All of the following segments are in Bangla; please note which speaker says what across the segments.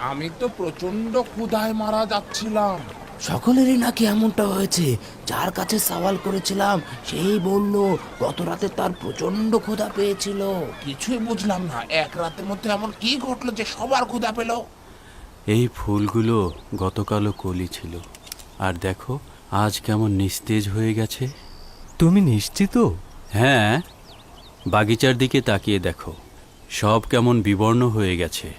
Speaker 1: আমি তো প্রচন্ড ক্ষুধায় মারা যাচ্ছিলাম।
Speaker 2: সকলেরই নাকি এমনটা হয়েছে। যার কাছে সওয়াল করেছিলাম সেই বলল গত রাতে তার প্রচন্ড ক্ষুধা পেয়েছিল।
Speaker 1: কিছুই বুঝলাম না, এক রাতের মধ্যে এমন কি ঘটলো যে সবার ক্ষুধা পেল?
Speaker 3: এই ফুলগুলো গতকালও কলি ছিল, আর দেখো আজ কেমন নিস্তেজ হয়ে গেছে।
Speaker 4: তুমি নিশ্চিত?
Speaker 3: হ্যাঁ, বাগিচার দিকে তাকিয়ে দেখো, সব কেমন বিবর্ণ হয়ে গেছে।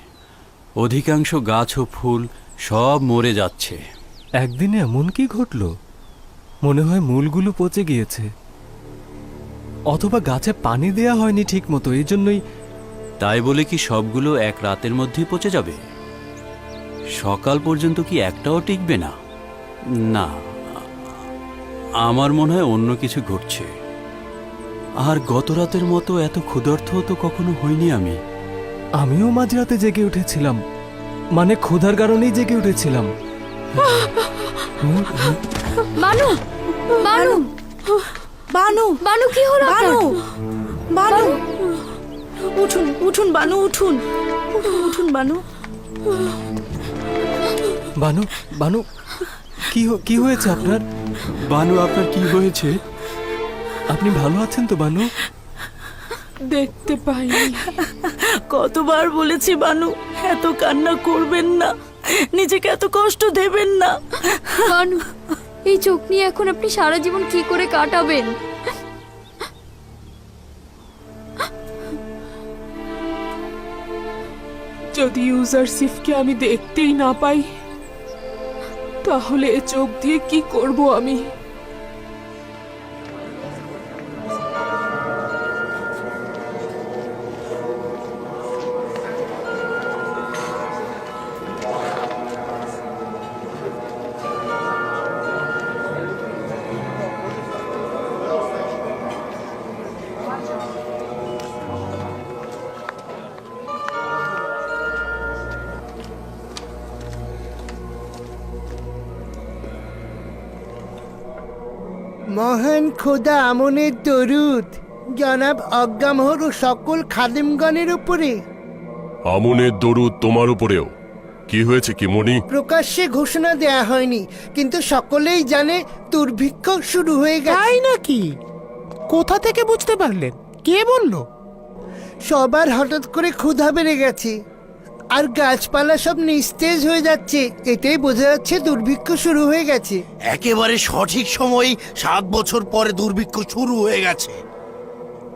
Speaker 3: অধিকাংশ গাছ ও ফুল সব মরে যাচ্ছে।
Speaker 4: একদিনে এমন কি ঘটল? মনে হয় মূলগুলো পচে গিয়েছে, অথবা গাছে পানি দেয়া হয়নি ঠিক মতো, এই জন্যই।
Speaker 3: তাই বলে কি সবগুলো এক রাতের মধ্যেই পচে যাবে? সকাল পর্যন্ত কি একটাও টিকবে না? না, আমার মনে হয় অন্য কিছু ঘটছে। আর গত রাতের মতো এত ক্ষুধার্ত তো কখনো হইনি আমি।
Speaker 4: আমিও মাঝরাতে জেগে উঠেছিলাম, মানে ক্ষুধার কারণেই জেগে উঠেছিলাম।
Speaker 5: বানু, বানু,
Speaker 6: বানু,
Speaker 5: বানু, কি হলো
Speaker 6: বানু,
Speaker 5: আপনার?
Speaker 6: বানু, উঠুন উঠুন বানু, উঠুন উঠুন বানু।
Speaker 4: বানু, বানু, কি হয়েছে আপনার?
Speaker 3: বানু, আপনার কি হয়েছে?
Speaker 4: আপনি ভালো আছেন তো বানু?
Speaker 6: দেখতে পাইনি। কতবার বলেছি বানু, এত কান্না করবেন না, নিজেকে এত কষ্ট দেবেন না।
Speaker 5: বানু, এই চোখ নিয়ে এখন আপনি সারা জীবন কি করে কাটাবেন?
Speaker 7: যদি ইউজারশিপকে আমি দেখতেই না পাই, তাহলে এ চোখ দিয়ে কি করব আমি?
Speaker 8: মহান খোদা আমনের দরুদ জনাব অজ্ঞামহর ও সকল খাদেমগণের উপরে।
Speaker 9: আমনের দরুদ তোমার উপরেও। কি হয়েছে কি মনি?
Speaker 8: প্রকাশ্যে ঘোষণা দেয়া হয়নি, কিন্তু সকলেই জানে দুর্ভিক্ষ শুরু হয়ে গেছে।
Speaker 10: তাই নাকি? কোথা থেকে বুঝতে পারলেন? কে বলল?
Speaker 8: সবার হঠাৎ করে ক্ষুধা বেড়ে গেছে, আর গাছপালা সব নিস্তেজ হয়ে যাচ্ছে। এতেই বোঝা যাচ্ছে দুর্ভিক্ষ শুরু হয়ে গেছে।
Speaker 2: একেবারে সঠিক সময় 7 বছর পরে দুর্ভিক্ষ শুরু হয়ে গেছে,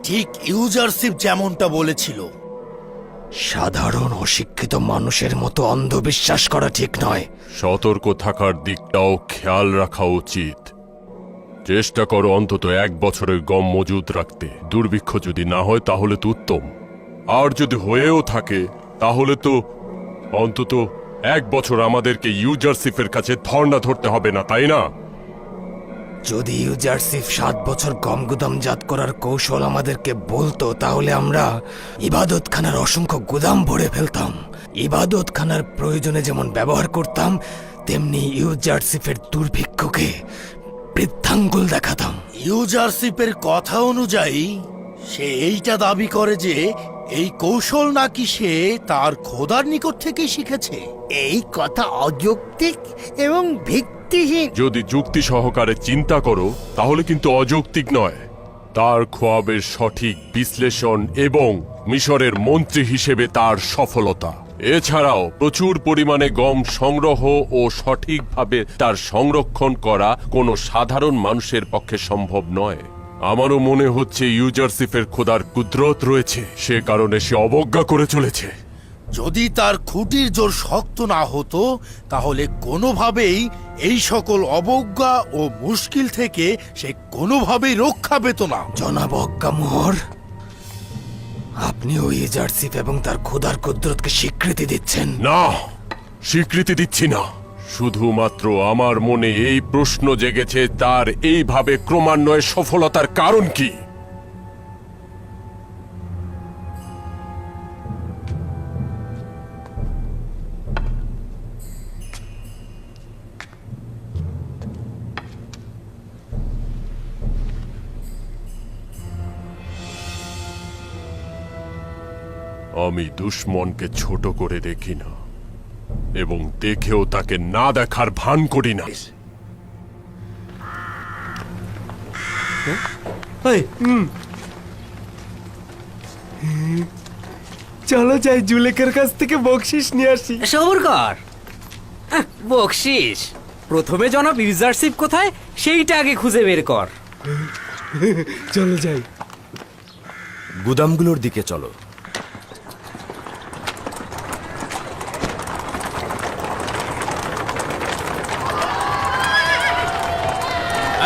Speaker 2: ঠিক ইউজারশিপ যেমনটা বলেছিল। সাধারণ অশিক্ষিত মানুষের মতো অন্ধবিশ্বাস করা ঠিক নয়।
Speaker 9: সতর্ক থাকার দিকটাও খেয়াল রাখা উচিত। চেষ্টা করো অন্তত 1 বছরের গম মজুদ রাখতে। দুর্ভিক্ষ যদি না হয় তাহলে তো উত্তম, আর যদি হয়েও থাকে তাহলে তো অন্তত 1 বছর আমাদেরকে ইউজারশিপের কাছে ধর্ণা ধরতে হবে না, তাই না?
Speaker 2: যদি ইউজারশিপ 7 বছর গম গুদামজাত করার কৌশল আমাদেরকে বলতো, তাহলে আমরা ইবাদতখানার অসংখ্য গুদাম ভরে ফেলতাম। ইবাদতখানার প্রয়োজনে যেমন ব্যবহার করতাম, তেমনি ইউজারশিপের দুর্ভিক্ষকে বৃদ্ধাঙ্গুল দেখাতাম। ইউজারশিপের কথা অনুযায়ী সে এইটা দাবি করে যে এই কৌশল নাকি সে তার খোদার নিকট থেকেই শিখেছে।
Speaker 8: এই কথা অযৌক্তিক এবং ভিত্তিহীন।
Speaker 9: যদি যুক্তি সহকারে চিন্তা করো তাহলে কিন্তু অযৌক্তিক নয়। তার খোয়াবের সঠিক বিশ্লেষণ এবং মিশরের মন্ত্রী হিসেবে তার সফলতা, এছাড়াও প্রচুর পরিমাণে গম সংগ্রহ ও সঠিকভাবে তার সংরক্ষণ করা কোনো সাধারণ মানুষের পক্ষে সম্ভব নয়। আমারও মনে হচ্ছে ইউজারশিপের খোদার কুদরত রয়েছে, সে কারণে সে অবজ্ঞা করে চলেছে।
Speaker 2: যদি তার খুঁটির জোর শক্ত না হতো, তাহলে কোনোভাবেই এই সকল অবজ্ঞা ও মুশকিল থেকে সে কোনোভাবেই রক্ষা পেত না। জনাব অজ্ঞামোহর, আপনি ওই ইউজারশিপ এবং তার খোদার কুদরতকে স্বীকৃতি দিচ্ছেন?
Speaker 9: না, স্বীকৃতি দিচ্ছি না। শুধুমাত্র আমার মনে এই প্রশ্ন জেগেছে, তার এইভাবে ক্রমান্বয়ে সফলতার কারণ কি? আমি দুশ্মনকে ছোট করে দেখি না, এবং দেখেও তাকে না দেখার ভান করি না।
Speaker 4: চলো যাই, জুলেখার কাছ থেকে বকশিস নিয়ে আসি।
Speaker 11: সবর কর। বকশিস প্রথমে জনাব ইউজারশিপ কোথায় সেইটা আগে খুঁজে বের কর।
Speaker 4: চলো যাই।
Speaker 2: গুদামগুলোর দিকে চলো।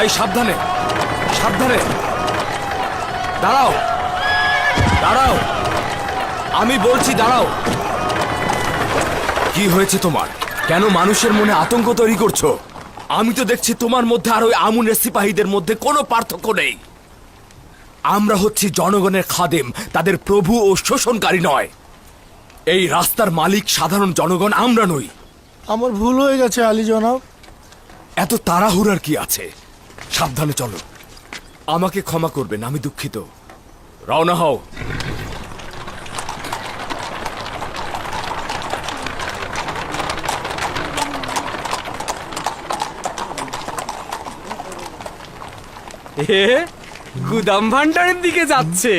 Speaker 2: এই সাবধানে, সাবধানে। দাঁড়াও, দাঁড়াও, আমি বলছি দাঁড়াও। কি হয়েছে তোমার? কেন মানুষের মনে আতঙ্ক তৈরি করছো? আমি তো দেখছি তোমার মধ্যে আর ওই আমুনের সিপাহীদের মধ্যে কোনো পার্থক্য নেই। আমরা হচ্ছি জনগণের খাদেম, তাদের প্রভু ও শোষণকারী নয়। এই রাস্তার মালিক সাধারণ জনগণ, আমরা নই।
Speaker 8: আমার ভুল হয়ে গেছে আলী জনাব।
Speaker 2: এত তাড়াহুড়ার কি আছে? সাবধানে চলো। আমাকে ক্ষমা করবেন, আমি দুঃখিত। রওনা হও।
Speaker 11: গুদাম ভান্ডারের দিকে যাচ্ছে।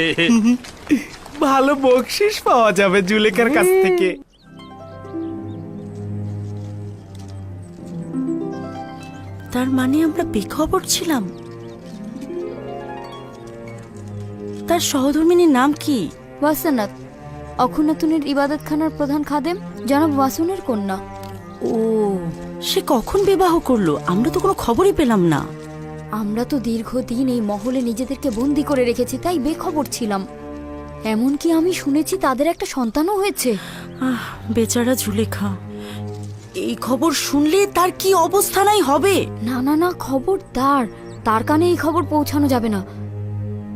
Speaker 4: ভালো বকশিস পাওয়া যাবে জুলেখার কাছ থেকে।
Speaker 6: তার মানে আমরা বেখবর ছিলাম। তার সহধর্মিনীর নাম কি?
Speaker 5: ওয়াসানাত, অখুনাতুনের ইবাদতখানার প্রধান খাদেম জনাব ওয়াসুনের কন্যা।
Speaker 6: ও, সে কখন বিবাহ করলো? আমরা তো কোনো খবরই পেলাম না।
Speaker 5: আমরা তো দীর্ঘদিন এই মহলে নিজেদেরকে বন্দি করে রেখেছি, তাই বেখবর ছিলাম। এমনকি আমি শুনেছি তাদের একটা সন্তানও হয়েছে।
Speaker 6: বেচারা জুলেখা, এই খবর শুনলে তার কি অবস্থা নাই হবে?
Speaker 5: না না না, খবরদার, তার কানে এই খবর পৌঁছানো যাবে না।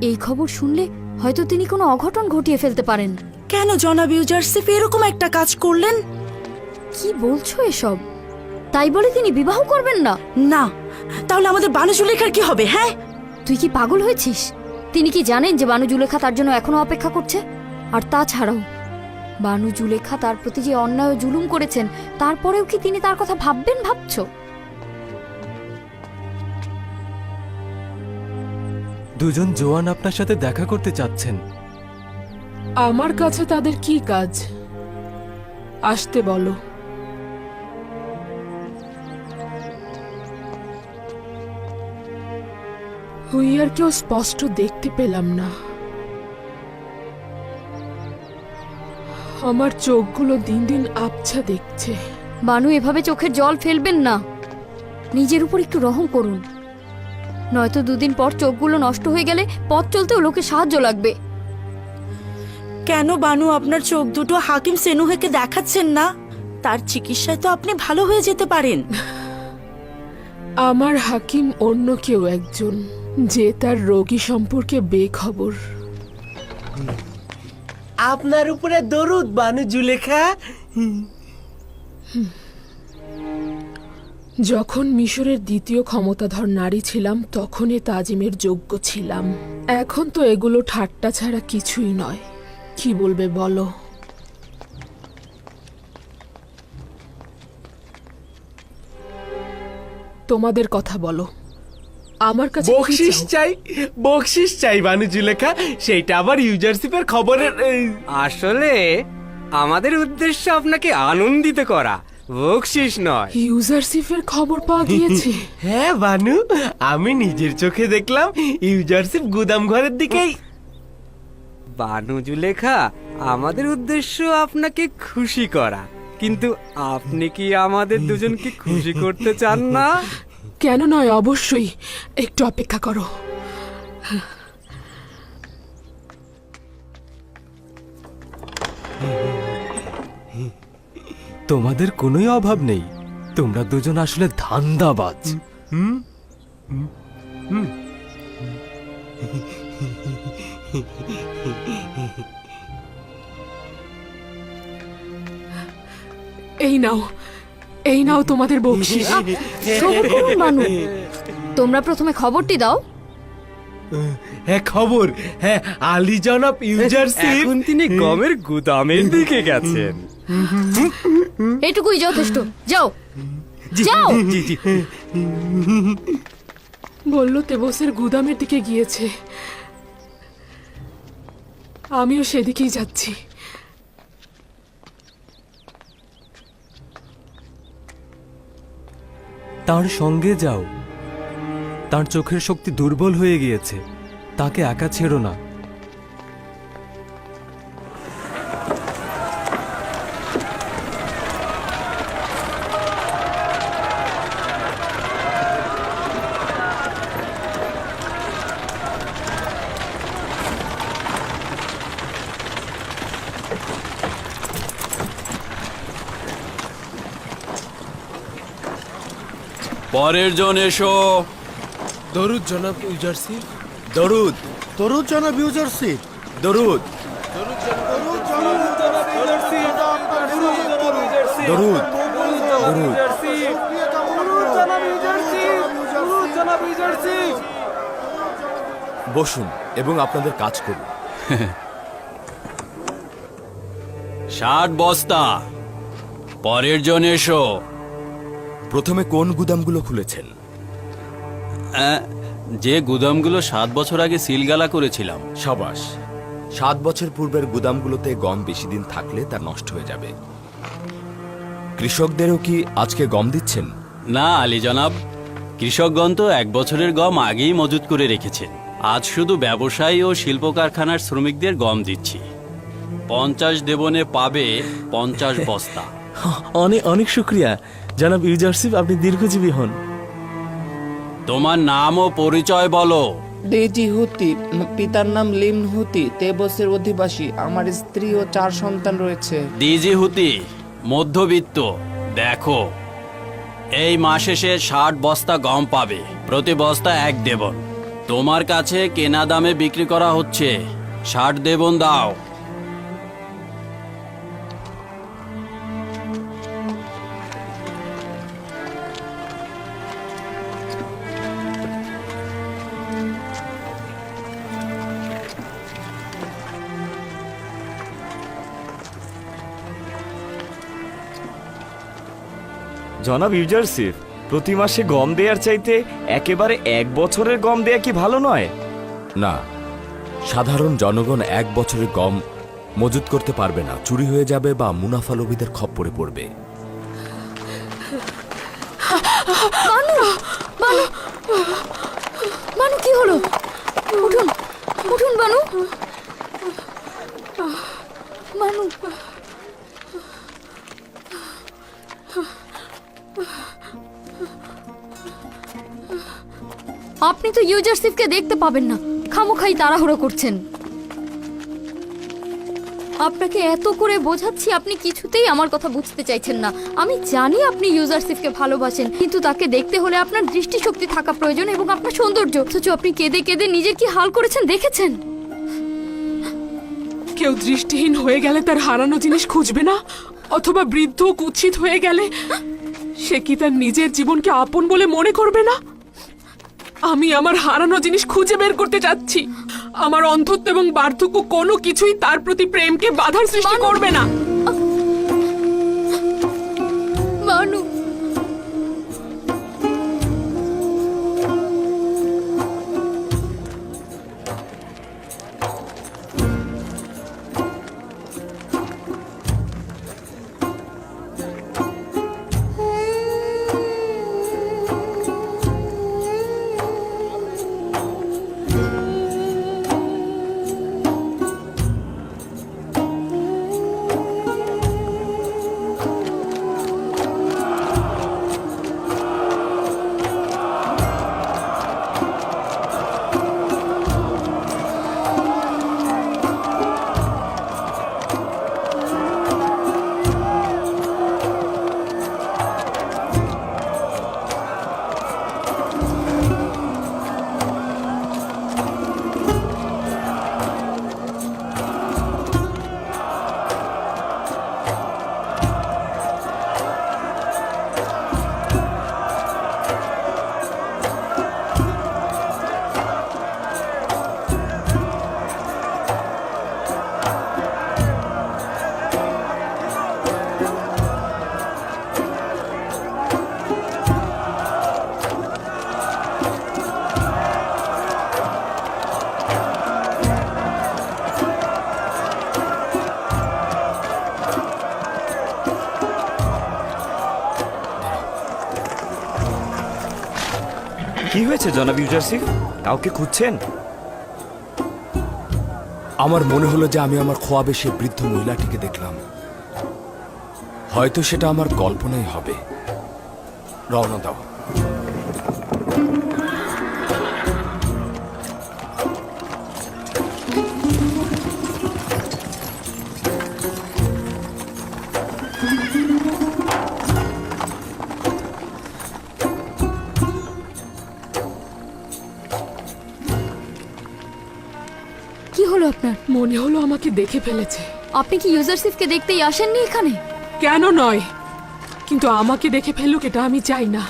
Speaker 5: এই খবর শুনলে হয়তো তিনি কোনো অঘটন ঘটিয়ে ফেলতে পারেন।
Speaker 6: কেন জনাব ইউজারশিপ এরকম একটা কাজ করলেন?
Speaker 5: কি বলছো এসব? তাই বলে তিনি বিবাহ করবেন না?
Speaker 6: না, তাহলে আমাদের বানু জুলেখার কি হবে? হ্যাঁ,
Speaker 5: তুই কি পাগল হয়েছিস? তিনি কি জানেন যে বানু জুলেখা তার জন্য এখনো অপেক্ষা করছে? আর তাছাড়াও বানু জুলেখা তার প্রতি যে অন্যায় ও জুলুম করেছেন, তারপরেও কি তিনি তার কথা ভাববেন ভাবছো?
Speaker 4: দুজন জোয়ান আপনার সাথে দেখা করতে চাচ্ছেন।
Speaker 7: আমার কাছে তাদের কি কাজ? আসতে বলো। হুইয়ার কেউ স্পষ্ট দেখতে পেলাম না। আমার চোখগুলো দিন দিন আবছা দেখছে।
Speaker 5: বানু, এভাবে চোখের জল ফেলবেন না। নিজের উপর একটু রহম করুন, নয়তো দুদিন পর চোখগুলো নষ্ট হয়ে গেলে পথ চলতেও লোকের সাহায্য লাগবে।
Speaker 6: কেন বানু আপনার চোখ দুটো হাকিম সেনুহেকে দেখাচ্ছেন না? তার চিকিৎসায় তো আপনি ভালো হয়ে যেতে পারেন।
Speaker 7: আমার হাকিম অন্য কেউ একজন, যে তার রোগী সম্পর্কে বেখবর।
Speaker 10: আপনার উপরে দরুদ বানু জুলেখা।
Speaker 7: যখন মিশরের দ্বিতীয় ক্ষমতাধর নারী ছিলাম, তখনই তাজিমের যোগ্য ছিলাম। এখন তো এগুলো ঠাট্টা ছাড়া কিছুই নয়। কি বলবে বলো? তোমাদের কথা বলো। আমার কাছে কি
Speaker 10: বকশিস
Speaker 7: চাও?
Speaker 10: চাই, বকশিস চাই বানু জুলেখা। সেইটা আবার ইউজারশিপের খবরের।
Speaker 11: আসলে আমাদের উদ্দেশ্য আপনাকে আনন্দিত করা, বকশিস নয়।
Speaker 7: ইউজারশিপের খবর পাওয়া গিয়েছে।
Speaker 10: হ্যাঁ বানু, আমি নিজের চোখে দেখলাম ইউজারশিপ গুদাম ঘরের দিকেই।
Speaker 11: বানু জুলেখা, আমাদের উদ্দেশ্য আপনাকে খুশি করা, কিন্তু আপনি কি আমাদের দুজনকে খুশি করতে চান না?
Speaker 7: কেন নয়, অবশ্যই। একটু অপেক্ষা করো।
Speaker 4: তোমাদের কোনোই অভাব নেই। তোমরা দুজন আসলে ধান্দাবাজ।
Speaker 7: এই নাও, এই নাও তোমাদের বকশিশ।
Speaker 5: সবর করুন বানু, তোমরা প্রথমে খবরটি দাও।
Speaker 10: হ্যাঁ খবর, হ্যাঁ আলী জনাব ইউজারশিপ।
Speaker 11: এখন তিনি গমের গুদামের দিকে গেছেন।
Speaker 5: এটুকুই যথেষ্ট, যাও যাও।
Speaker 4: জি জি।
Speaker 7: বলল তেবসের গুদামের দিকে গিয়েছে, আমিও সেদিকেই যাচ্ছি।
Speaker 4: তার সঙ্গে যাও। তার চোখের শক্তি দুর্বল হয়ে গিয়েছে, তাকে একা ছেড়ো না।
Speaker 3: পরের জন এসো।
Speaker 1: দরুদ জনাব ইউজারশিপ।
Speaker 2: দরুদ
Speaker 8: তরুণ জনাব ইউজারশিপ।
Speaker 2: দরুদ দরুদ দরুদ। বসুন এবং আপনাদের কাজ করুন।
Speaker 3: 60 বস্তা। পরের জন এসো।
Speaker 2: প্রথমে কোন গুদামগুলো খুলেছেন?
Speaker 3: যে গুদামগুলো 7 বছর আগে সিলগালা করেছিলাম।
Speaker 2: সাবাস। 7 বছর পূর্বের গুদামগুলোতে গম বেশি দিন থাকলে তা নষ্ট হয়ে যাবে। কৃষকদেরও কি আজকে গম দিচ্ছেন?
Speaker 3: না আলী জনাব, কৃষকগণ তো 1 বছরের গম আগেই মজুত করে রেখেছেন। আজ শুধু ব্যবসায়ী ও শিল্প কারখানার শ্রমিকদের গম দিচ্ছি। 50 দেবনে পাবে 50 বস্তা।
Speaker 10: অনেক অনেক শুক্রিয়া জনাব ইউজারশিপ, আপনি দীর্ঘজীবী হন।
Speaker 3: তোমার নাম ও পরিচয় বলো।
Speaker 12: দেজি হুতি, পিতার নাম লিম হুতি, তেবসের অধিবাসী। আমার স্ত্রী ও 4 সন্তান রয়েছে।
Speaker 3: দিজি হুতি, মধ্যবিত্ত। দেখো, এই মাস শেষে 60 বস্তা গম পাবে, প্রতি বস্তা 1 দেবন। তোমার কাছে কেনা দামে বিক্রি করা হচ্ছে, 60 দেবন দাও।
Speaker 10: জনাব ইউজারশিপ, প্রতি মাসে গম দেওয়ার চাইতে একেবারে 1 বছরের গম দেয়া কি ভালো নয়?
Speaker 2: না, সাধারণ জনগণ 1 বছরের গম মজুত করতে পারবে না, চুরি হয়ে যাবে বা মুনাফা লোভীদের খপ্পরে পড়বে।
Speaker 5: বানু, বানু, বানু কি হলো? উঠুন, উঠুন বানু, বানু। আপনি তো ইউজারশিপকে দেখতে পাবেন না, খামোখাই তাড়াহুড়ো করছেন। আপনাকে এত করে বোঝাচ্ছি, আপনি কিছুতেই আমার কথা বুঝতে চাইছেন না। আমি জানি আপনি ইউজারশিপকে ভালোবাসেন, কিন্তু তাকে দেখতে হলে আপনার দৃষ্টিশক্তি থাকা প্রয়োজন এবং আপনার সৌন্দর্য। অথচ আপনি কেঁদে কেঁদে নিজের কি হাল করেছেন দেখেছেন?
Speaker 7: কেউ দৃষ্টিহীন হয়ে গেলে তার হারানো জিনিস খুঁজবে না, অথবা বৃদ্ধ কুৎসিত হয়ে গেলে সে কি তার নিজের জীবনকে আপন বলে মনে করবে না? আমি আমার হারানো জিনিস খুঁজে বের করতে চাচ্ছি। আমার অন্ধত্ব এবং বার্ধক্য কোনো কিছুই তার প্রতি প্রেমকে বাধার সৃষ্টি করবে না।
Speaker 5: বানু,
Speaker 10: কি হয়েছে জনাব ইউজারসিফ? কাউকে খুঁজছেন?
Speaker 2: আমার মনে হলো যে আমি আমার খোয়াবে সে বৃদ্ধ মহিলাটিকে দেখলাম। হয়তো সেটা আমার কল্পনাই হবে। রওনা দাও।
Speaker 5: কি হলো আপনার?
Speaker 7: মনে হলো আমাকে দেখে ফেলেছে।
Speaker 5: আপনি কি ইউজারসিফকে দেখতেই আসেননি এখানে?
Speaker 7: কেন নয়, কিন্তু আমাকে দেখে ফেলুক এটা আমি চাই না।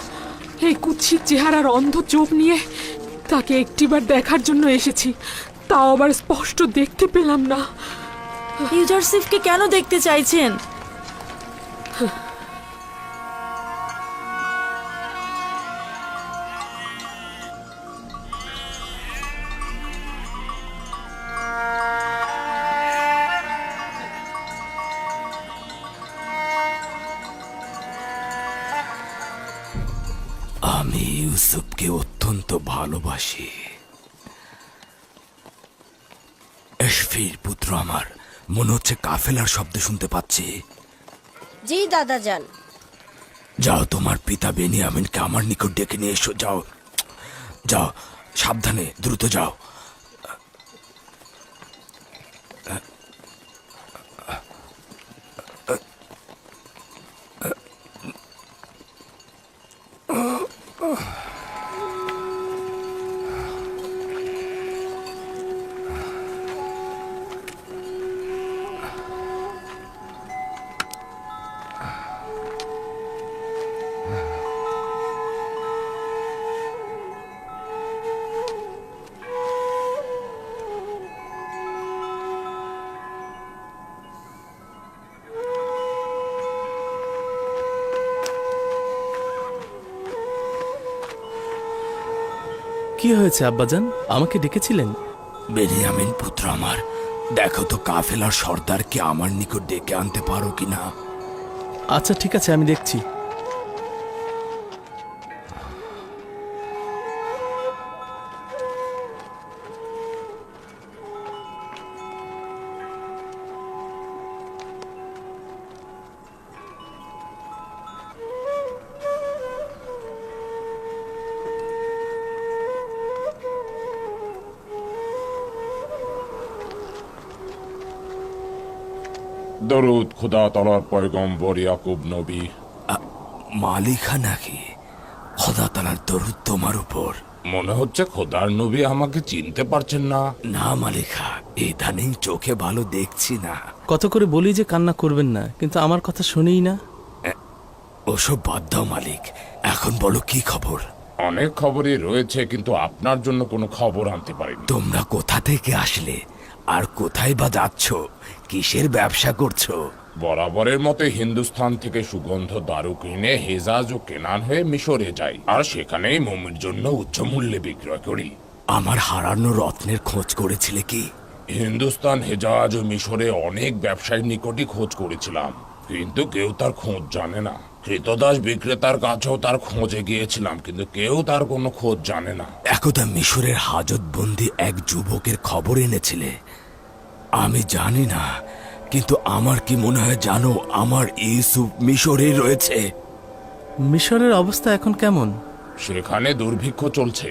Speaker 7: এই কুৎসিত চেহারার অন্ধ চোখ নিয়ে তাকে একটিবার দেখার জন্য এসেছি, তাও আবার স্পষ্ট দেখতে পেলাম না।
Speaker 6: ইউজারসিফকে কেন দেখতে চাইছেন?
Speaker 2: আমি ইউসুফকে অত্যন্ত ভালোবাসি। এশফির পুত্র আমার, মনে হচ্ছে কাফেলার শব্দ শুনতে পাচ্ছি।
Speaker 13: জি দাদা যান।
Speaker 2: যাও, তোমার পিতা বেনিয়ামিনকে আমার নিকট ডেকে নিয়ে এসো। যাও যাও, সাবধানে, দ্রুত যাও।
Speaker 4: কি হয়েছে আব্বাজান, আমাকে ডেকেছিলেন?
Speaker 2: বেনিয়ামিন পুত্র আমার, দেখো তো কাফেলার সর্দারকে আমার নিকট ডেকে আনতে পারো কিনা।
Speaker 4: আচ্ছা ঠিক আছে, আমি দেখছি।
Speaker 1: দরুদ খোদা তাআলার পয়গম্বর ইয়াকুব নবী।
Speaker 2: মালিকা নাকি? খোদা তাআলার দরুদ তোমার উপর।
Speaker 1: মনে হচ্ছে খোদার নবী আমাকে চিনতে পারছেন না।
Speaker 2: না মালিকা, ইদানিং চোখে ভালো দেখছি না।
Speaker 4: কত করে বলি যে কান্না করবেন না, কিন্তু আমার কথা শুনেই না।
Speaker 2: ওসব বাদ দাও মালিক, এখন বলো কি খবর?
Speaker 1: অনেক খবরই রয়েছে, কিন্তু আপনার জন্য কোনো খবর আনতে পারিনি।
Speaker 2: তোমরা কোথা থেকে আসলে আর কোথায় বা যাচ্ছ? কিসের ব্যবসা করছো?
Speaker 1: বরাবরের মতো হিন্দুস্তান থেকে সুগন্ধ দারু কিনে হেজাজ ও কেনান হয়ে মিশরে যাই, আর সেখানেই মোমের জন্য উচ্চ মূল্যে বিক্রয় করি।
Speaker 2: আমার হারানো রত্নের খোঁজ করেছিলে কি?
Speaker 1: হিন্দুস্তান, হেজাজ ও মিশরে অনেক ব্যবসায়ীর নিকটই খোঁজ করেছিলাম, কিন্তু কেউ তার খোঁজ জানে না। কৃতদাস বিক্রেতার কাছেও তার খোঁজে গিয়েছিলাম, কিন্তু কেউ তার কোনো খোঁজ জানে না।
Speaker 2: একদা মিশরের হাজতবন্দি এক যুবকের খবর এনেছিলে। আমি জানি না, কিন্তু আমার কি মনে হয় জানো, আমার ইউসুফ মিশরে রয়েছে।
Speaker 4: মিশরের অবস্থা এখন কেমন?
Speaker 1: সেখানে দুর্ভিক্ষ চলছে,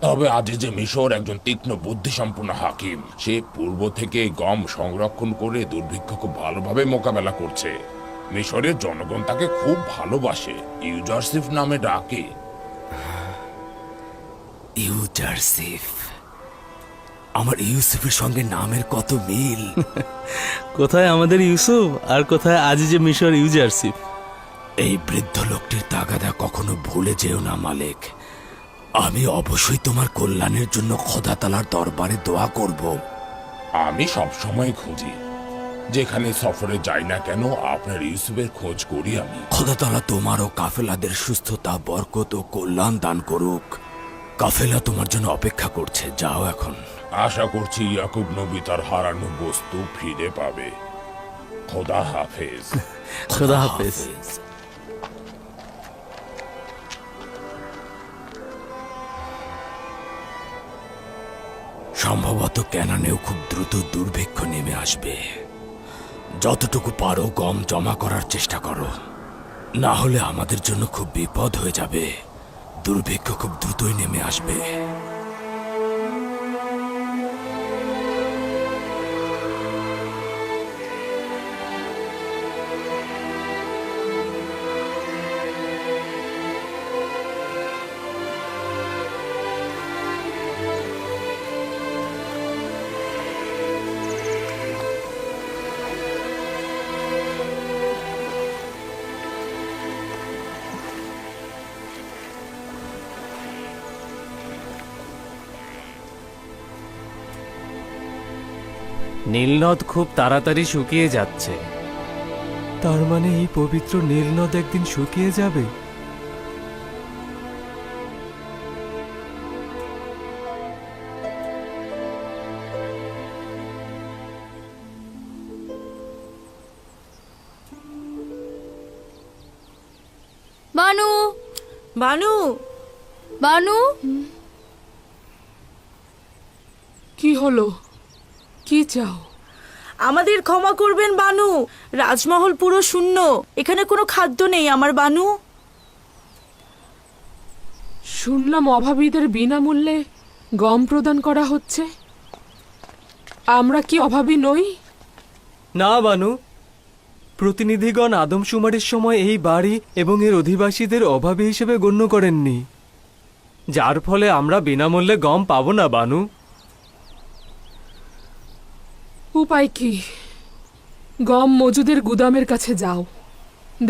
Speaker 1: তবে আজিজে মিশর একজন তীক্ষ্ণ বুদ্ধিসম্পন্ন হাকিম। সে পূর্ব থেকে গম সংরক্ষণ করে দুর্ভিক্ষ খুব ভালোভাবে মোকাবেলা করছে। মিশরের জনগণ তাকে খুব ভালোবাসে, ইউজারসিফ নামে ডাকে।
Speaker 2: ইউজারসিফ? আমার ইউসুফের সঙ্গে নামের কত মিল!
Speaker 4: কোথায় আমাদের ইউসুফ আর কোথায় আজিজে মিশর ইউজারসিফ।
Speaker 2: এই বৃদ্ধ লোকটির তাগাদা কখনো ভুলে যেও না মালিক। আমি অবশ্যই তোমার কল্যাণের জন্য খোদা তাআলার দরবারে দোয়া করব।
Speaker 1: আমি সব সময় খুঁজি, যেখানে সফরে যাই না কেন আপনার ইউসুফের খোঁজ করি আমি।
Speaker 2: খোদা তাআলা তোমার ও কাফেলাদের সুস্থতা, বরকত ও কল্যাণ দান করুক। কাফেলা তোমার জন্য অপেক্ষা করছে, যাও এখন।
Speaker 1: আশা করছি ইয়াকুব নবী তার হারানো বস্তু ফিরে পাবে। খোদা হাফেজ।
Speaker 4: খোদা হাফেজ।
Speaker 2: সম্ভবত ক্যানানেও খুব দ্রুত দুর্ভিক্ষ নেমে আসবে। যতটুকু পারো গম জমা করার চেষ্টা করো, না হলে আমাদের জন্য খুব বিপদ হয়ে যাবে। দুর্ভিক্ষ খুব দ্রুতই নেমে আসবে।
Speaker 4: নীলনদ খুব তাড়াতাড়ি শুকিয়ে যাচ্ছে। তার মানে এই পবিত্র নীলনদ একদিন শুকিয়ে যাবে।
Speaker 5: বানু,
Speaker 6: বানু,
Speaker 5: বানু,
Speaker 7: কি হলো? কি চাও?
Speaker 6: আমাদের ক্ষমা করবেন বানু, রাজমহল পুরো শূন্য, এখানে কোনো খাদ্য নেই আমার বানু।
Speaker 7: শুনলাম অভাবীদের বিনামূল্যে গম প্রদান করা হচ্ছে। আমরা কি অভাবী নই?
Speaker 4: না বানু, প্রতিনিধিগণ আদমশুমারির সময় এই বাড়ি এবং এর অধিবাসীদের অভাবী হিসেবে গণ্য করেননি, যার ফলে আমরা বিনামূল্যে গম পাবো না বানু।
Speaker 7: উপায় কি? গম মজুদের গুদামের কাছে যাও,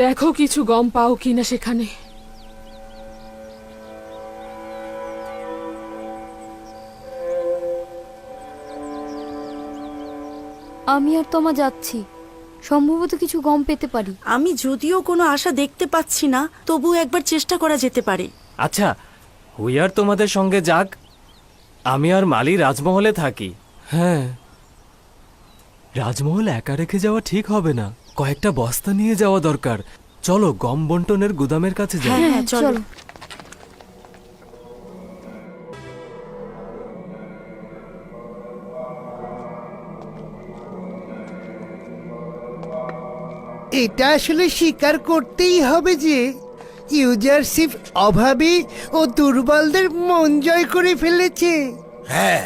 Speaker 7: দেখো কিছু গম পাও কিনা সেখানে।
Speaker 5: আমি আর তোমা যাচ্ছি, সম্ভবত কিছু গম পেতে পারি।
Speaker 6: আমি যদিও কোনো আশা দেখতে পাচ্ছি না, তবু একবার চেষ্টা করা যেতে পারে।
Speaker 4: আচ্ছা, হুইয়ার তোমাদের সঙ্গে যাক, আমি আর মালি রাজমহলে থাকি। হ্যাঁ, রাজমহল একা রেখে যাওয়া ঠিক হবে না, কয়েকটা বস্তা নিয়ে যাওয়া দরকার। চলো গম বন্টনের গুদামের কাছে যাই।
Speaker 6: হ্যাঁ, চলো।
Speaker 8: এটা আসলে স্বীকার করতেই হবে যে ইউজারশিপ অভাবী ও দুর্বলদের মন জয় করে ফেলেছে।
Speaker 2: হ্যাঁ,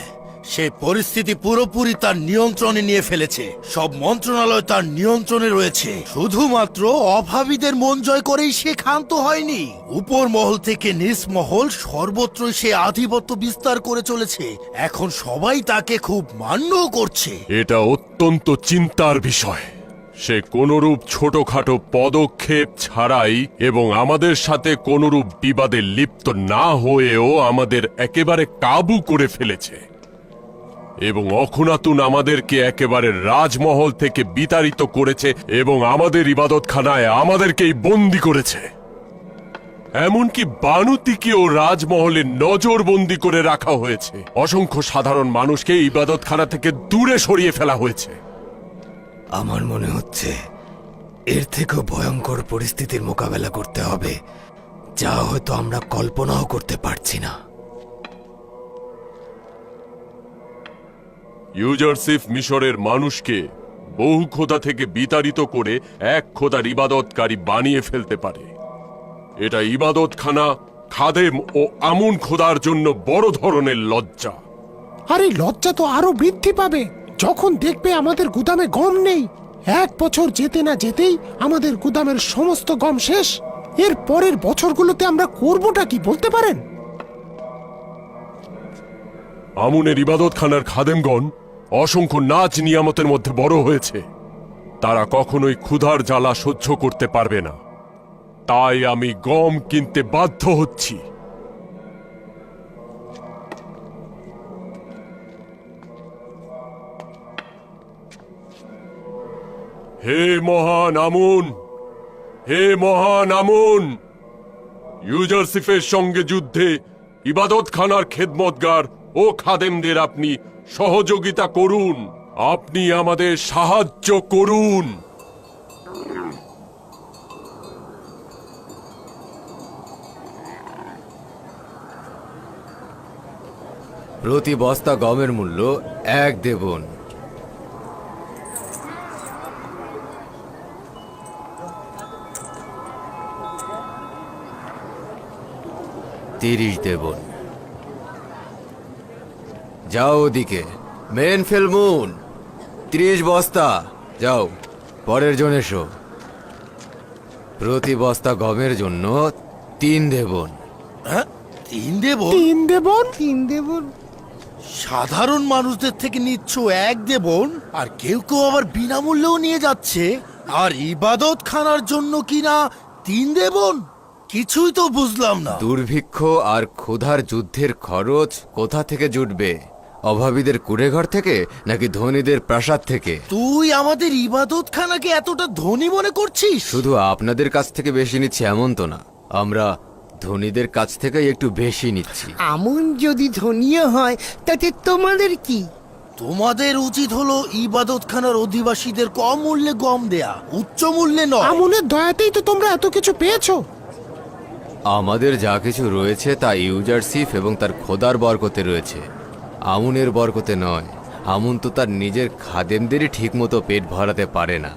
Speaker 2: সে পরিস্থিতি পুরোপুরি তার নিয়ন্ত্রণে নিয়ে ফেলেছে। সব মন্ত্রণালয় তার নিয়ন্ত্রণে রয়েছে। শুধুমাত্র অভাবীদের মন জয় করেই সে ক্ষান্ত হয়নি, উপর মহল থেকে নিচ মহল সর্বত্রই সে আধিপত্য বিস্তার করে চলেছে। এখন সবাই তাকে খুব মান্যও করছে।
Speaker 9: এটা অত্যন্ত চিন্তার বিষয়। সে কোনরূপ ছোটখাটো পদক্ষেপ ছাড়াই এবং আমাদের সাথে কোনরূপ বিবাদে লিপ্ত না হয়েও আমাদের একেবারে কাবু করে ফেলেছে এবং অখুনাতুন আমাদেরকে একেবারে রাজমহল থেকে বিতাড়িত করেছে এবং আমাদের ইবাদতখানায় আমাদেরকেই বন্দি করেছে। এমনকি বানুতিকেও রাজমহলে নজরবন্দি করে রাখা হয়েছে। অসংখ্য সাধারণ মানুষকে ইবাদতখানা থেকে দূরে সরিয়ে ফেলা হয়েছে।
Speaker 2: আমার মনে হচ্ছে এর থেকেও ভয়ঙ্কর পরিস্থিতির মোকাবেলা করতে হবে, যা হয়তো আমরা কল্পনাও করতে পারছি না।
Speaker 9: ইউজারশিপ মিশরের মানুষকে বহু খোদা থেকে বিতাড়িত করে এক খোদার ইবাদতকারী বানিয়ে ফেলতে পারে। এটা ইবাদতখানা, খাদেম ও আমুন খোদার জন্য বড় ধরনের লজ্জা।
Speaker 8: আরে লজ্জা তো আরো বৃদ্ধি পাবে যখন দেখবে আমাদের গুদামে গম নেই। 1 বছর যেতে না যেতেই আমাদের গুদামের সমস্ত গম শেষ। এর পরের বছরগুলোতে আমরা করবোটা কি বলতে পারেন?
Speaker 9: আমুনের ইবাদতখানার খাদেমগণ অসংখ্য নাচ নিয়ামতের মধ্যে বড় হয়েছে। তারা কখনোই ক্ষুধার জ্বালা সহ্য করতে পারবে না। তাই আমি গম কিনতে বাধ্য হচ্ছি। হে মহান আমুন, হে মহান আমুন, ইউজারশিপের সঙ্গে যুদ্ধে ইবাদতখানার খেদমতগার ও খাদেমদের আপনি সহযোগিতা করুন। আপনি আমাদের সাহায্য করুন।
Speaker 2: প্রতি বস্তা গমের মূল্য 1 দেবন। দেবন। যাও ওদিকে, মেন ফেলমুন 30 বস্তা। যাও, পরের জন এসো। প্রতি বস্তা গমের জন্য 3 দেবন।
Speaker 14: 3 দেবন?
Speaker 8: 3 দেবন?
Speaker 14: 3 দেবন? সাধারণ মানুষদের থেকে নিচ্ছ 1 দেবন, আর কেউ কেউ আবার বিনামূল্যেও নিয়ে যাচ্ছে, আর ইবাদত খানার জন্য কিনা 3 দেবন? কিছুই তো বুঝলাম না।
Speaker 2: দুর্ভিক্ষ আর ক্ষুধার যুদ্ধের খরচ কোথা থেকে জুটবে? অভাবীদের কুড়েঘর থেকে নাকি ধনীদের প্রাসাদ থেকে?
Speaker 14: তুই আমাদের ইবাদত খানাকে এতটা ধনী মনে করছিস?
Speaker 2: শুধু আপনাদের কাছ থেকে বেশি নিচ্ছি এমন তো না, আমরা ধনীদের কাছ থেকে একটু বেশি নিচ্ছি।
Speaker 8: আমন যদি ধনীয় হয় তাতে তোমাদের কি?
Speaker 14: তোমাদের উচিত হলো ইবাদত খানার অধিবাসীদের কম মূল্যে গম দেয়া, উচ্চ মূল্যে নয়।
Speaker 8: আমনের দয়াতেই তো তোমরা এত কিছু পেয়েছো।
Speaker 2: আমাদের যা কিছু রয়েছে তা ইউজারশিপ এবং তার খোদার বরকতে রয়েছে, আমুনের বরকতে নয়। আমুন তো তার নিজের খাদেমদেরই ঠিকমতো পেট ভরাতে পারে না।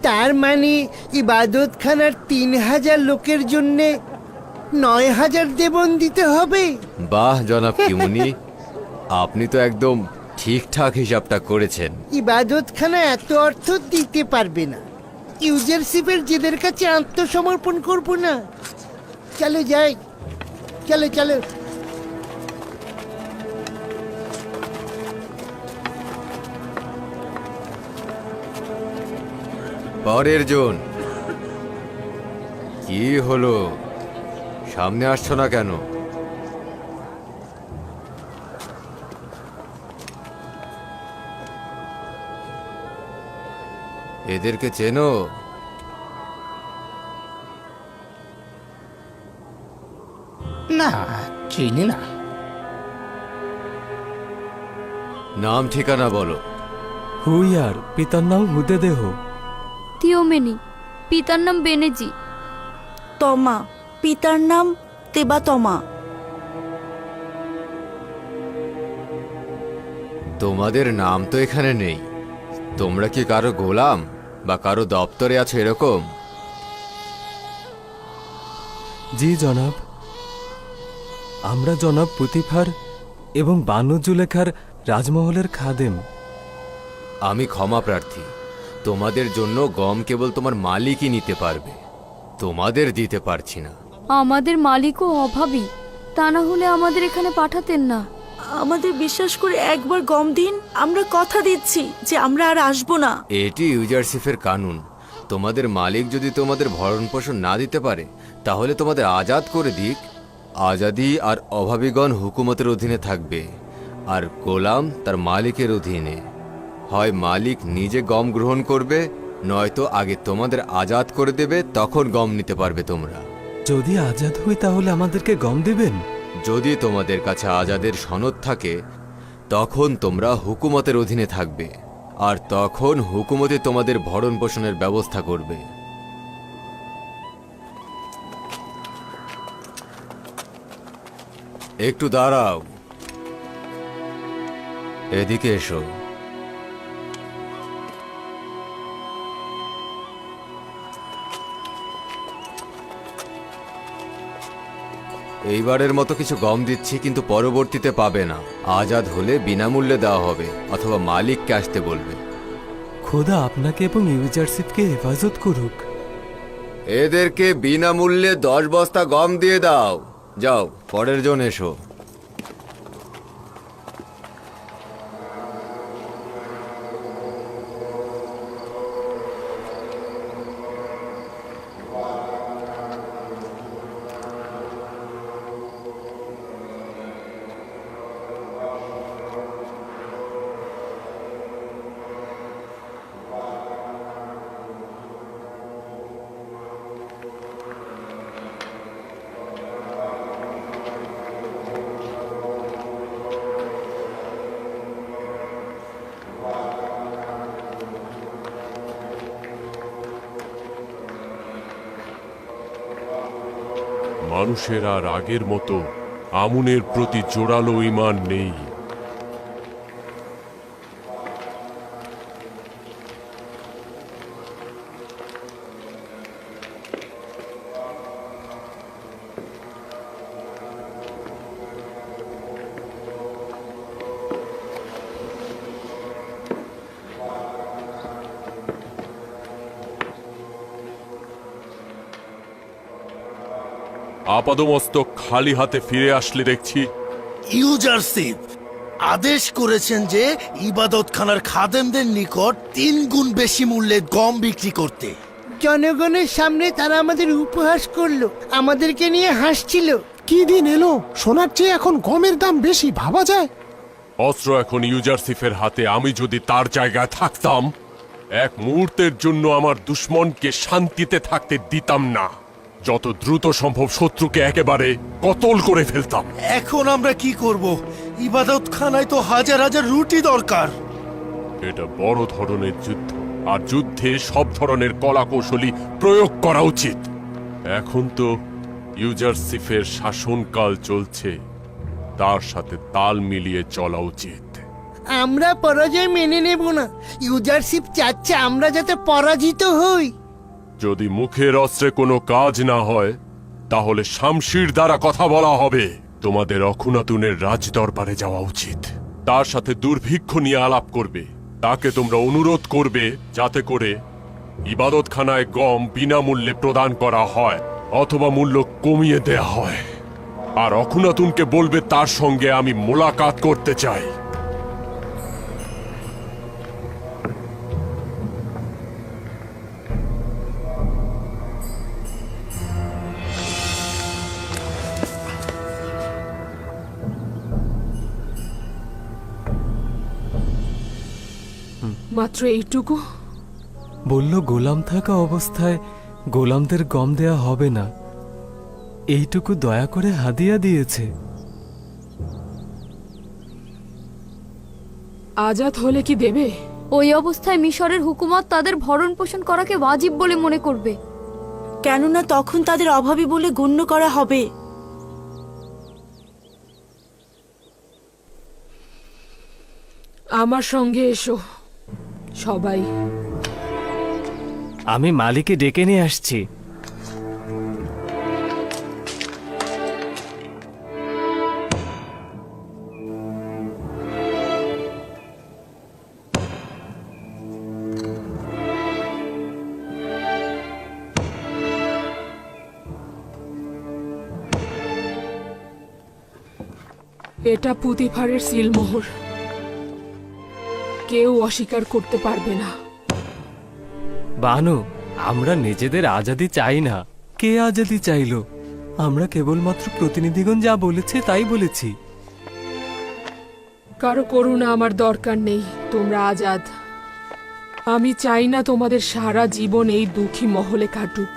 Speaker 8: তার মানে ইবাদত খানার 3000 লোকের জন্য 9000 দেবন দিতে হবে।
Speaker 2: বাহ জনাব কিমুনি, আপনি তো একদম ঠিকঠাক হিসাবটা করেছেন।
Speaker 8: ইবাদত খানা এত অর্থ দিতে পারবে না। ইউজারশিপের জেদের কাছে আত্মসমর্পণ করব না। চলো যাই, চলো চলো।
Speaker 2: পরের জন। কি হলো, সামনে আসছো না কেন? এদেরকে চেনো?
Speaker 12: না, চিনি না।
Speaker 2: নাম ঠিকানা বলো।
Speaker 4: হুইয়ার, পিতার নাম হুদে দেহ।
Speaker 5: তিওমেনি, পিতার নাম বেনেজি।
Speaker 6: তমা, পিতার নাম তেবা তমা।
Speaker 2: তোমাদের নাম তো এখানে নেই। তোমরা কি কারো গোলাম বা কারো দপ্তরে আছো এরকম?
Speaker 4: জি জনাব, আমরা জনাব পুতিফার এবং বানু জুলেখার রাজমহলের খাদেম।
Speaker 2: আমি ক্ষমা প্রার্থী, তোমাদের জন্য গম কেবল তোমার মালিকই নিতে পারবে, তোমাদের দিতে পারছি না।
Speaker 5: আমাদের মালিকও অভাবী, তা না হলে আমাদের এখানে পাঠাতেন না।
Speaker 6: আমাদের বিশ্বাস করে একবার গম দিন, আমরা কথা দিচ্ছি যে আমরা আর আসবো না।
Speaker 2: এটি ইউজারশিপের কানুন। তোমাদের মালিক যদি তোমাদের ভরণ পোষণ না দিতে পারে তাহলে তোমাদের আজাদ করে দিক। আজাদি আর অভাবীগণ হুকুমতের অধীনে থাকবে, আর গোলাম তার মালিকের অধীনে। হয় মালিক নিজে গম গ্রহণ করবে, নয়তো আগে তোমাদের আজাদ করে দেবে, তখন গম নিতে পারবে তোমরা।
Speaker 4: যদি আজাদ হই তাহলে আমাদেরকে গম দিবেন?
Speaker 2: যদি তোমাদের কাছে আজাদের সনদ থাকে তখন তোমরা হুকুমতের অধীনে থাকবে, আর তখন হুকুমতে তোমাদের ভরণ পোষণের ব্যবস্থা করবে। একটু দাঁড়াও, এদিকে এসো। এইবারের মতো কিছু গম দিচ্ছি, কিন্তু পরবর্তীতে পাবে না। আজাদ হলে বিনামূল্যে দেওয়া হবে, অথবা মালিককে আসতে বলবে।
Speaker 4: খোদা আপনাকে এবং ইউজারশিপকে হেফাজত করুক।
Speaker 2: এদেরকে বিনামূল্যে 10 বস্তা গম দিয়ে দাও। যাও, পরের জন এসো।
Speaker 9: মানুষের আর আগের মতো আমুনের প্রতি জোরালো ঈমান নেই। আপাদমস্তক খালি হাতে ফিরে আসলে দেখছি।
Speaker 14: ইউজারশিপ আদেশ করেছেন যে ইবাদতখানার খাদেমদের নিকট 3 গুণ বেশি মূল্যে গম বিক্রি করতে।
Speaker 8: জনগণের সামনে তারা আমাদের উপহাস করলো, আমাদেরকে নিয়ে হাসছিল। কি দিন এলো, সোনার চেয়ে এখন গমের দাম বেশি, ভাবা যায়?
Speaker 9: অস্ত্র এখন ইউজারশিফের হাতে। আমি যদি তার জায়গায় থাকতাম, এক মুহূর্তের জন্য আমার দুশ্মনকে শান্তিতে থাকতে দিতাম না। যত দ্রুত সম্ভব শত্রুকে একেবারে কতল করে ফেলতাম।
Speaker 14: এখন আমরা কি করব? ইবাদতখানায় তো হাজার হাজার রুটি দরকার।
Speaker 9: এটা বড় ধরনের যুদ্ধ, আর যুদ্ধে সব ধরনের কলা কৌশলী প্রয়োগ করা উচিত। এখন তো ইউজারশিফের শাসনকাল চলছে, তার সাথে তাল মিলিয়ে চলা উচিত।
Speaker 8: আমরা পরাজয় মেনে নেব না। ইউজারশিপ চাচ্ছে আমরা যাতে পরাজিত হই।
Speaker 9: যদি মুখের অস্ত্রে কোনো কাজ না হয়, তাহলে শামশির দ্বারা কথা বলা হবে। তোমাদের অখুনাতুনের রাজ দরবারে যাওয়া উচিত। তার সাথে দুর্ভিক্ষ নিয়ে আলাপ করবে। তাকে তোমরা অনুরোধ করবে যাতে করে ইবাদতখানায় গম বিনামূল্যে প্রদান করা হয় অথবা মূল্য কমিয়ে দেয়া হয়। আর অখুনাতুনকে বলবে তার সঙ্গে আমি মোলাকাত করতে চাই।
Speaker 7: মাত্র এইটুকু?
Speaker 4: বলল গোলাম থাকা অবস্থায় গোলামদের গম দেয়া হবে না, এইটুকু দয়া করে হাদিয়া দিয়েছে।
Speaker 7: আজাদ হলে কি দেবে?
Speaker 5: ওই অবস্থায় মিশরের হুকুমত তাদের ভরণ পোষণ করাকে ওয়াজিব বলে মনে করবে।
Speaker 6: কেননা তখন তাদের অভাবী বলে গণ্য করা হবে।
Speaker 7: আমার সঙ্গে এসো সবাই।
Speaker 4: আমি মালিককে ডেকে নিয়ে আসছি।
Speaker 7: এটা পুতিফারের সিলমোহর, কেউ অস্বীকার করতে পারবে না।
Speaker 4: বানু, আমরা নিজেদের আজাদি চাই না। কে আজাদি চাইলো? আমরা কেবলমাত্র প্রতিনিধিগণ যা বলেছে তাই বলেছি।
Speaker 7: কারো করুণা আমার দরকার নেই, তোমরা আজাদ। আমি চাই না তোমাদের সারা জীবন এই দুঃখী মহলে কাটুক।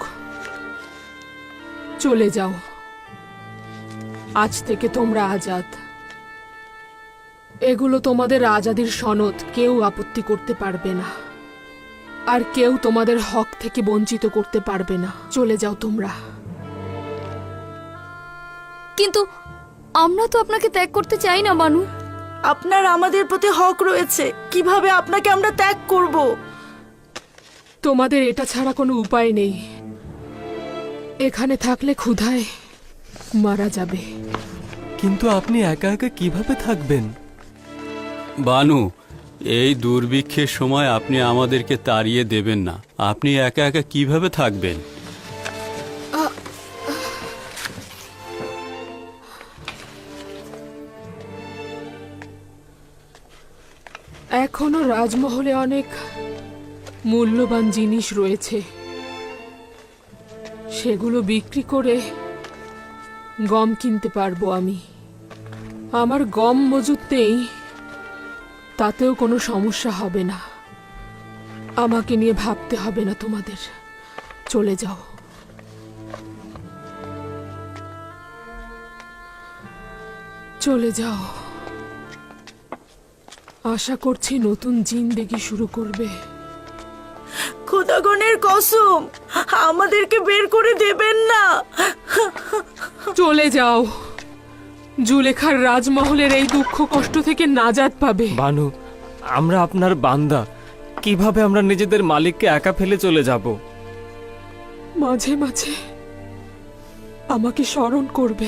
Speaker 7: চলে যাও, আজ থেকে তোমরা আজাদ। এগুলো তোমাদের আজাদির সনদ, কেউ আপত্তি করতে পারবে না, আর কেউ তোমাদের হক থেকে বঞ্চিত করতে পারবে না। চলে যাও তোমরা।
Speaker 5: কিন্তু আমরা তো আপনাকে ত্যাগ করতে চাই না বানু।
Speaker 6: আপনার আমাদের প্রতি হক রয়েছে, কিভাবে আপনাকে আমরা ত্যাগ করব?
Speaker 7: তোমাদের এটা ছাড়া কোনো উপায় নেই। এখানে থাকলে ক্ষুধায় মারা যাবে।
Speaker 4: কিন্তু আপনি একা একা কিভাবে থাকবেন?
Speaker 3: বানু, এই দুর্ভিক্ষের সময় আপনি আমাদেরকে তাড়িয়ে দেবেন না। আপনি একা একা কিভাবে থাকবেন?
Speaker 7: এখনো রাজমহলে অনেক মূল্যবান জিনিস রয়েছে, সেগুলো বিক্রি করে গম কিনতে পারবো আমি। আমার গম মজুত নেই, তাতেও কোনো সমস্যা হবে না। আমাকে নিয়ে ভাবতে হবে না তোমাদের। চলে যাও। চলে যাও। আশা করছি নতুন জিন্দেগি শুরু করবে।
Speaker 6: খোদাগণের কসম, আমাদেরকে বের করে দেবেন না।
Speaker 7: চলে যাও। জুলেখার রাজমহলের এই দুঃখ কষ্ট থেকে নাজাত পাবে।
Speaker 4: বানু, আমরা আপনার বান্দা, কিভাবে আমরা নিজেদের মালিককে একা ফেলে চলে যাব?
Speaker 7: মাঝে মাঝে আমাকে স্মরণ করবে।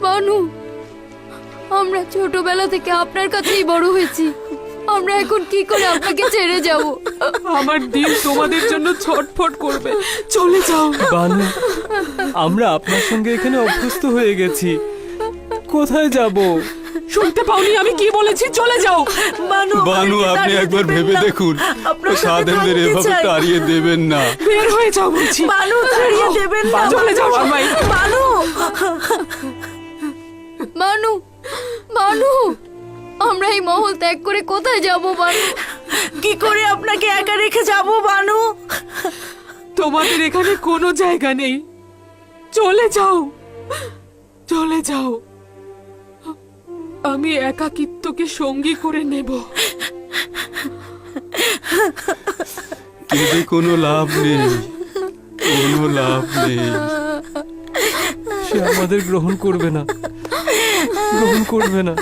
Speaker 5: বানু, আমরা ছোটবেলা থেকে আপনার কাছেই বড় হয়েছি, আমরা এখন কি করে আপনাকে ছেড়ে যাব?
Speaker 7: আমার দিল তোমাদের জন্য ছটফট করবে। চলে যাও।
Speaker 4: বানু, আমরা আপনার সঙ্গে এখানে অভ্যস্ত হয়ে গেছি, কোথায় যাব?
Speaker 7: শুনতে পাওনি আমি কি বলেছি? চলে যাও।
Speaker 3: বানু, আপনি একবার ভেবে দেখুন, সাদেমদের এভাবে তাড়িয়ে দেবেন না।
Speaker 7: বের হয়ে যাও বলছি।
Speaker 6: বানু, তাড়িয়ে দেবেন না।
Speaker 7: চলে যাও সবাই।
Speaker 6: বানু,
Speaker 5: বানু, বানু, আমরা এই মহল ত্যাগ করে কোথায় যাব বানু?
Speaker 6: কি করে আপনাকে একা রেখে যাব বানু?
Speaker 7: তোমাদের এখানে কোনো জায়গা নেই। চলে যাও, চলে যাও। আমি একাকিত্বকে সঙ্গী করে নেব।
Speaker 3: কেঁদে কোনো লাভ নেই, কোনো লাভ নেই।
Speaker 4: সে আমাদের গ্রহণ করবে না, গ্রহণ করবে না।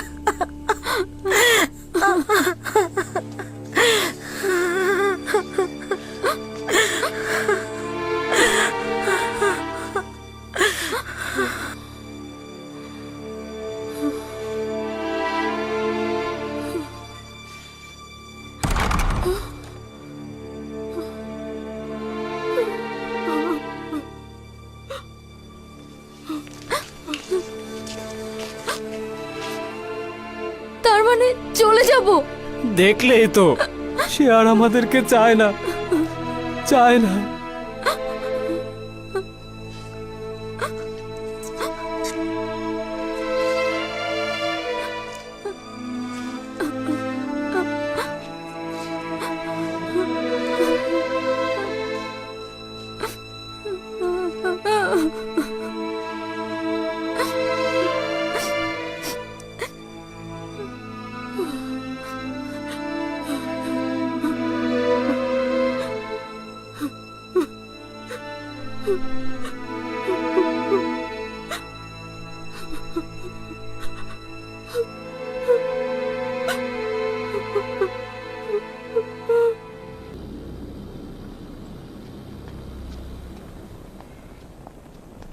Speaker 5: তার মানে চলে যাব?
Speaker 4: দেখলেই তো, সে আর আমাদেরকে চায় না, চায় না।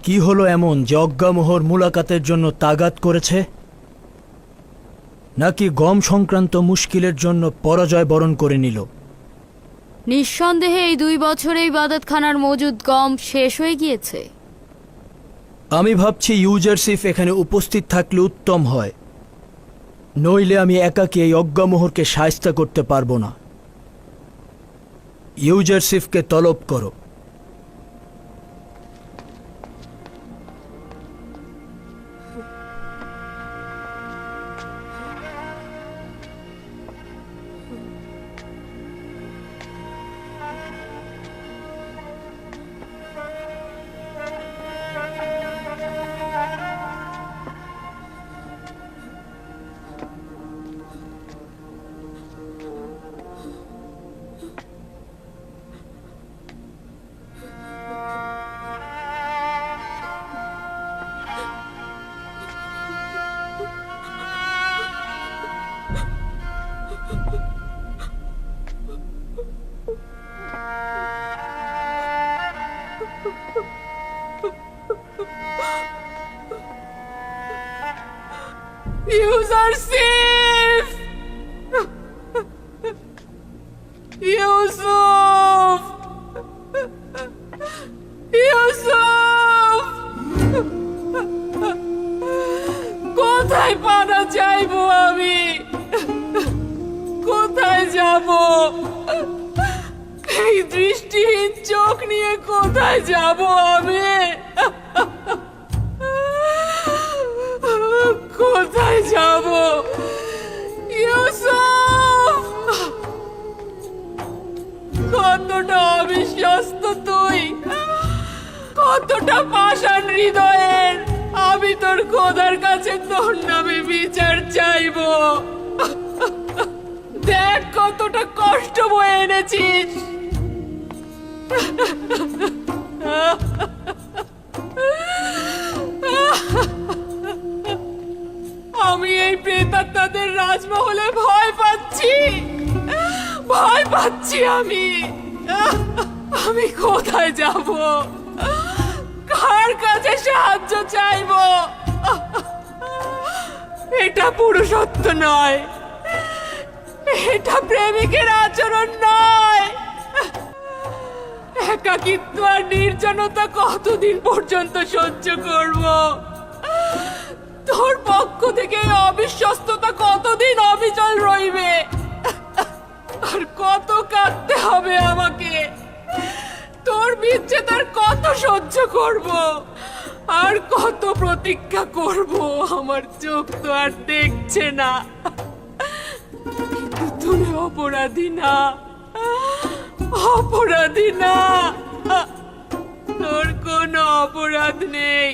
Speaker 11: কি হলো এমন যে অজ্ঞামোহর মুলাকাতের জন্য তাগাদ করেছে? নাকি গম সংক্রান্ত মুশকিলের জন্য পরাজয় বরণ করে নিল?
Speaker 5: নিঃসন্দেহে এই 2 বছরে ইবাদতখানার মজুদ গম শেষ হয়ে গিয়েছে।
Speaker 11: আমি ভাবছি ইউজারসিফ এখানে উপস্থিত থাকলে উত্তম হয়, নইলে আমি একাকী এই অজ্ঞামোহরকে শায়েস্তা করতে পারবো না। ইউজারসিফকে তলব করো।
Speaker 7: ইউজারসিফ! ইউসুফ! ইউসুফ! কোথায় পানা চাইবো আমি? কোথায় যাব? এই দৃষ্টিহীন চোখ নিয়ে কোথায় যাব আমি? কোথায় যাব? ইউসুফ! কতটা অবিশ্বস্ত তুই, কতটা পাষাণ হৃদয়ের! আমি তোর খোদার কাছে তোর নামে বিচার চাইবো। দেখ কতটা কষ্ট বয়ে এনেছিস। রাজমহলে ভয় পাচ্ছি, ভয় পাচ্ছি আমি। আমি কোথায় যাব, কার কাছে সাহায্য চাইব? এটা পুরুষত্ব নয়, এটা প্রেমিকের আচরণ নয়। একাকিত্ব আর নির্জনতা কতদিন পর্যন্ত সহ্য করব? তোর পক্ষ থেকে এই অবিশ্বস্ততা কতদিন অবিচল রইবে? আর কত কাঁদতে হবে আমাকে? তোর বিচ্ছেদ আর কত সহ্য করব? আর কত প্রতীক্ষা করব? আমার চোখ তো আর দেখছে না। কিন্তু তুই অপরাধী না, অপরাধী না। তোর কোনো অপরাধ নেই।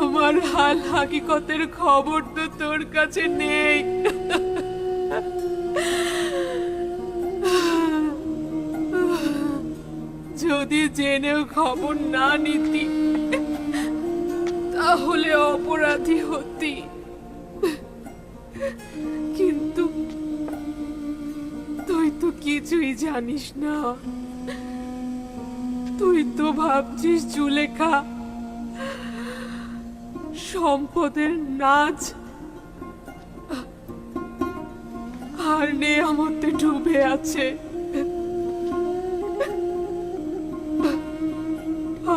Speaker 7: আমার হাল হাকিকতের খবর তো তোর কাছে নেই। যদি জেনেও খবর না নিতি তাহলে অপরাধী হতি, কিন্তু তুই তো কিছুই জানিস না। তুই তো ভাবছিস জুলেখা সম্পদের নাচ আর নেয়ামতে ডুবে আছে।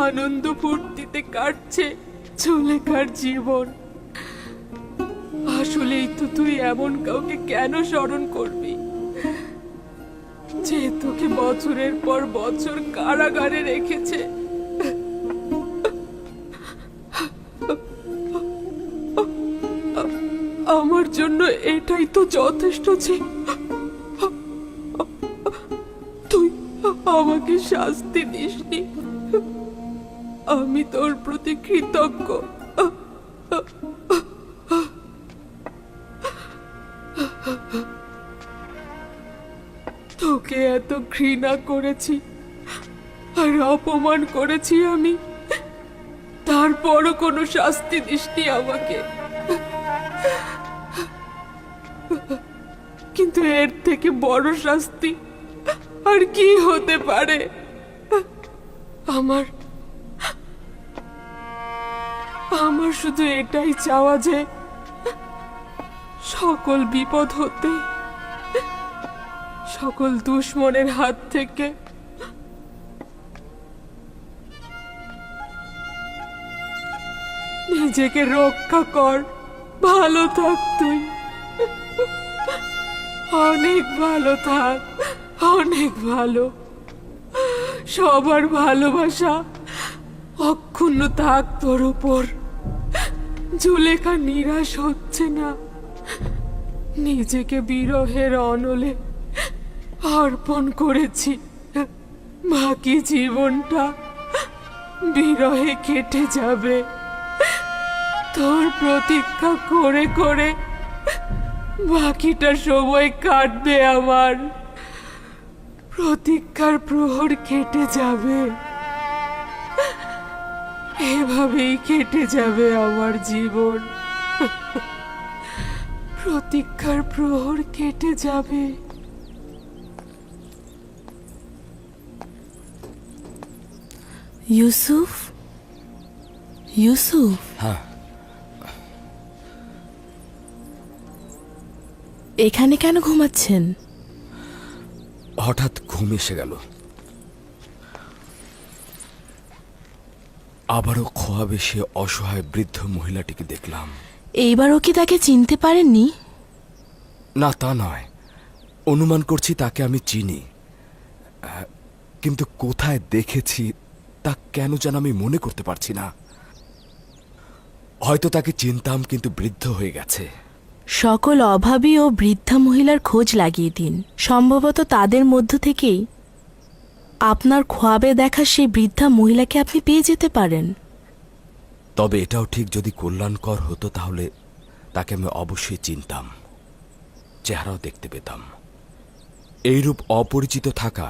Speaker 7: আনন্দ ফুর্তিতে কাটছে জুলেখার জীবন। আসলেই তো তুই এমন কাউকে কেন স্মরণ করবি যে তোকে বছরের পর বছর কারাগারে রেখেছে? আমার জন্য এটাই তো যথেষ্ট যে তুই আমাকে শাস্তি দিসনি। আমি তোর প্রতি কৃতজ্ঞ। তোকে এত ঘৃণা করেছি আর অপমান করেছি আমি, তারপরও কোনো শাস্তি দিসনি আমাকে। কিন্তু এর থেকে বড় শাস্তি আর কি হতে পারে? আমার শুধু এটাই চাওয়া যে সকল বিপদ হতে, সকল দুশ্মনের হাত থেকে নিজেকে রক্ষা কর। ভালো থাক তুই, অনেক ভালো থাক, অনেক ভালো। সবার ভালোবাসা অক্ষুণ্ণ থাক তোর উপর। জুলেখা নিরাশ হচ্ছে না, নিজেকে বিরহের অনলে অর্পণ করেছি। বাকি জীবনটা বিরহে কেটে যাবে। তোর প্রতীক্ষা করে করে বাকিটা সময় কাটবে আমার। প্রতীক্ষার প্রহর কেটে যাবে, এভাবেই কেটে যাবে আমার জীবন। প্রতীক্ষার প্রহর কেটে যাবে।
Speaker 6: ইউসুফ, ইউসুফ,
Speaker 2: হ্যাঁ,
Speaker 6: এখানে কেন ঘুমাচ্ছেন?
Speaker 2: হঠাৎ ঘুম এসে গেল। আবারও খোয়াবে সে অসহায় বৃদ্ধ মহিলাটিকে দেখলাম।
Speaker 6: এইবারও কি তাকে চিনতে পারেননি?
Speaker 2: না, তা নয়, অনুমান করছি তাকে আমি চিনি, কিন্তু কোথায় দেখেছি তা কেন যেন আমি মনে করতে পারছি না। হয়তো তাকে চিনতাম, কিন্তু বৃদ্ধ হয়ে গেছে।
Speaker 6: সকল অভাবী ও বৃদ্ধা মহিলার খোঁজ লাগিয়ে দিন। সম্ভবত তাদের মধ্য থেকেই আপনার খোয়াবে দেখা সেই বৃদ্ধা মহিলাকে আপনি পেয়ে যেতে পারেন।
Speaker 2: তবে এটাও ঠিক, যদি কল্যাণকর হতো তাহলে তাকে আমি অবশ্যই চিনতাম, চেহারাও দেখতে পেতাম। এইরূপ অপরিচিত থাকা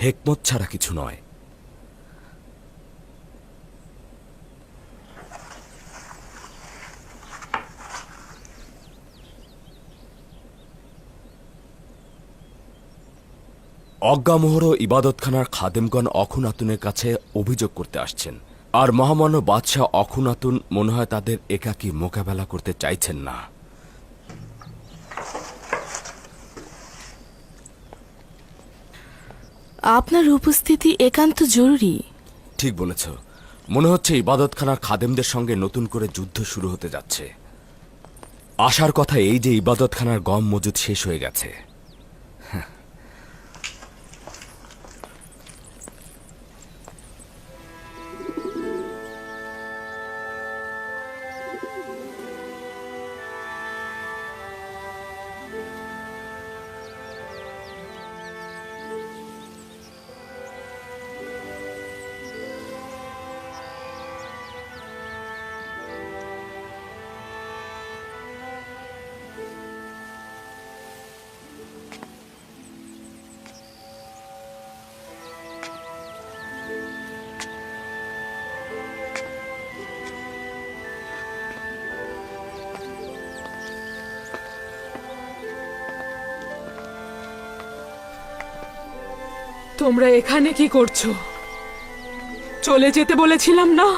Speaker 2: হেকমত ছাড়া কিছু নয়। অজ্ঞামোহর ও ইবাদতখানার খাদেমগণ অখুনাতুনের কাছে অভিযোগ করতে আসছেন, আর মহামান্য বাদশাহ অখুনাতুন মনে হয় তাদের একাকী মোকাবেলা করতে চাইছেন না।
Speaker 6: আপনার উপস্থিতি একান্ত জরুরি।
Speaker 2: ঠিক বলেছ, মনে হচ্ছে ইবাদতখানার খাদেমদের সঙ্গে নতুন করে যুদ্ধ শুরু হতে যাচ্ছে। আশার কথা এই যে ইবাদতখানার গম মজুদ শেষ হয়ে গেছে।
Speaker 7: তোমরা এখানে কি করছো? চলে যেতে বলেছিলাম না?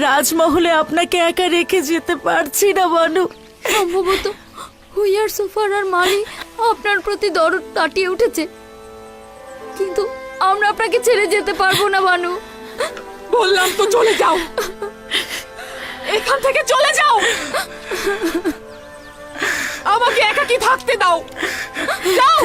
Speaker 6: রাজমহলে আপনাকে একা রেখে যেতে পারছি না বানু।
Speaker 5: সম্ভবত হুইয়ার সোফার আর মালি আপনার প্রতি দরদ তাটিয়ে উঠেছে, কিন্তু আমরা আপনাকে ছেড়ে যেতে পারবো না বানু।
Speaker 7: বললাম তো চলে যাও, এখান থেকে চলে যাও, আমাকে একাকী থাকতে দাও, যাও।